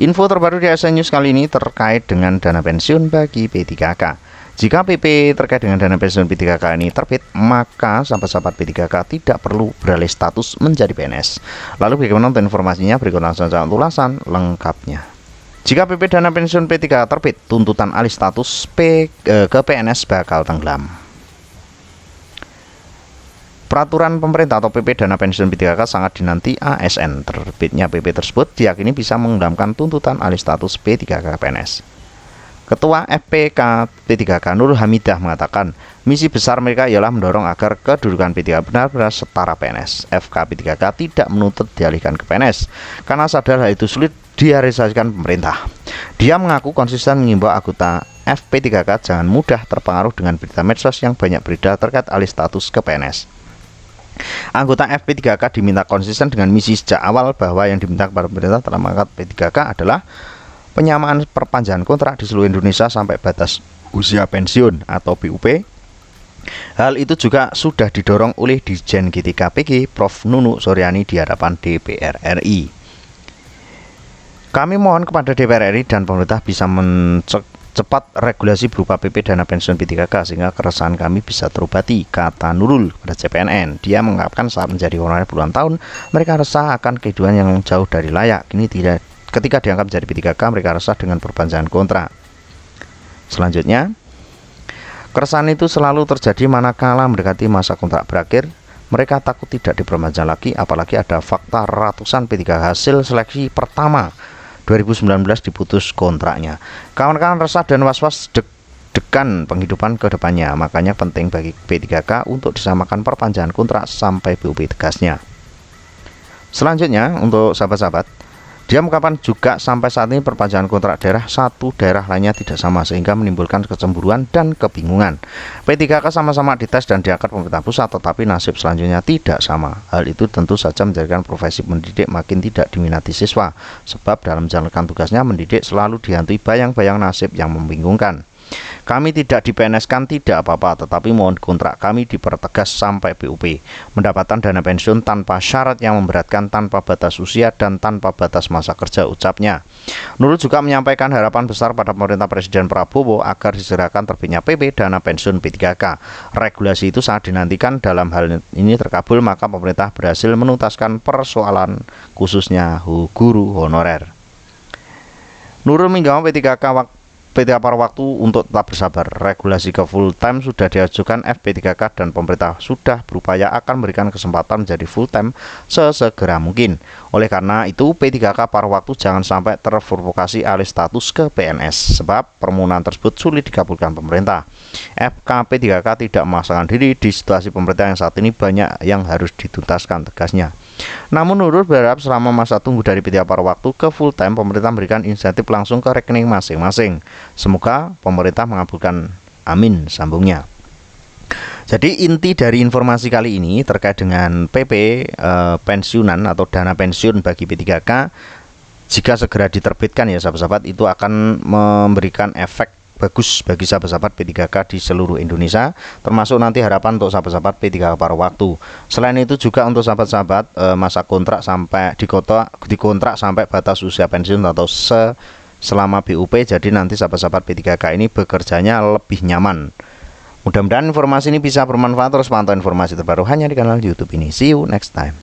Info terbaru di ASN News kali ini terkait dengan dana pensiun bagi P3K. Jika PP terkait dengan dana pensiun P3K ini terbit, maka sahabat-sahabat P3K tidak perlu beralih status menjadi PNS. Lalu bagaimana untuk informasinya? Berikut langsung saja ulasan lengkapnya. Jika PP dana pensiun P3K terbit, tuntutan alih status ke PNS bakal tenggelam. Peraturan pemerintah atau PP dana pensiun P3K sangat dinanti ASN. Terbitnya PP tersebut diyakini bisa mengundangkan tuntutan alih status P3K PNS. Ketua FPK P3K Nur Hamidah mengatakan, misi besar mereka ialah mendorong agar kedudukan P3K benar-benar setara PNS. FK P3K tidak menuntut dialihkan ke PNS karena sadar hal itu sulit direalisasikan pemerintah. Dia mengaku konsisten mengimbau anggota FP3K jangan mudah terpengaruh dengan berita medsos yang banyak beredar terkait alih status ke PNS. Anggota FP3K diminta konsisten dengan misi sejak awal bahwa yang diminta kepada pemerintah dalam angkat P3K adalah penyamaan perpanjangan kontrak di seluruh Indonesia sampai batas usia pensiun atau BUP. Hal itu juga sudah didorong oleh Dirjen GTKPG Prof. Nunu Suryani di hadapan DPR RI. Kami mohon kepada DPR RI dan pemerintah bisa cepat regulasi berupa PP dana pensiun P3K sehingga keresahan kami bisa terobati, kata Nurul pada CPNN. Dia mengungkapkan saat menjadi honorer puluhan tahun, mereka resah akan kehidupan yang jauh dari layak. Kini tidak, ketika diangkat menjadi P3K, mereka resah dengan perpanjangan kontrak. Selanjutnya, keresahan itu selalu terjadi manakala mendekati masa kontrak berakhir. Mereka takut tidak diperpanjang lagi, apalagi ada fakta ratusan P3K hasil seleksi pertama 2019 diputus kontraknya. Kawan-kawan resah dan was-was deg-degan penghidupan ke depannya. Makanya penting bagi P3K untuk disamakan perpanjangan kontrak sampai BUP, tegasnya. Selanjutnya untuk sahabat-sahabat, dia mengungkapkan juga sampai saat ini perpanjangan kontrak daerah satu daerah lainnya tidak sama sehingga menimbulkan kecemburuan dan kebingungan. P3K sama-sama dites dan diangkat pemerintah pusat, tetapi nasib selanjutnya tidak sama. Hal itu tentu saja menjadikan profesi pendidik makin tidak diminati siswa, sebab dalam menjalankan tugasnya mendidik selalu dihantui bayang-bayang nasib yang membingungkan. Kami tidak di PNS-kan tidak apa-apa, tetapi mohon kontrak kami dipertegas sampai BUP. Mendapatkan dana pensiun tanpa syarat yang memberatkan, tanpa batas usia dan tanpa batas masa kerja, ucapnya. Nurul juga menyampaikan harapan besar pada pemerintah Presiden Prabowo agar disegerakan terbitnya PP dana pensiun P3K. Regulasi itu sangat dinantikan. Dalam hal ini terkabul, maka pemerintah berhasil menuntaskan persoalan khususnya guru honorer. Nurul menjawab P3K pada waktu untuk tetap bersabar. Regulasi ke full time sudah diajukan FP3K dan pemerintah sudah berupaya akan memberikan kesempatan menjadi full time sesegera mungkin. Oleh karena itu P3K paruh waktu jangan sampai terprovokasi alih status ke PNS, sebab permohonan tersebut sulit dikabulkan pemerintah. FKP3K tidak memaksakan diri di situasi pemerintah yang saat ini banyak yang harus dituntaskan, tegasnya. Namun Nurul berharap selama masa tunggu dari P3K paruh waktu ke full time, pemerintah memberikan insentif langsung ke rekening masing-masing. Semoga pemerintah mengabulkan, amin, sambungnya. Jadi inti dari informasi kali ini terkait dengan PP pensiunan atau dana pensiun bagi P3K, jika segera diterbitkan ya sahabat-sahabat, itu akan memberikan efek bagus bagi sahabat-sahabat P3K di seluruh Indonesia, termasuk nanti harapan untuk sahabat-sahabat P3K paruh waktu. Selain itu juga untuk sahabat-sahabat masa kontrak sampai dikontrak sampai batas usia pensiun atau selama BUP, jadi nanti sahabat-sahabat P3K ini bekerjanya lebih nyaman. Mudah-mudahan informasi ini bisa bermanfaat. Terus pantau informasi terbaru hanya di kanal YouTube ini. See you next time.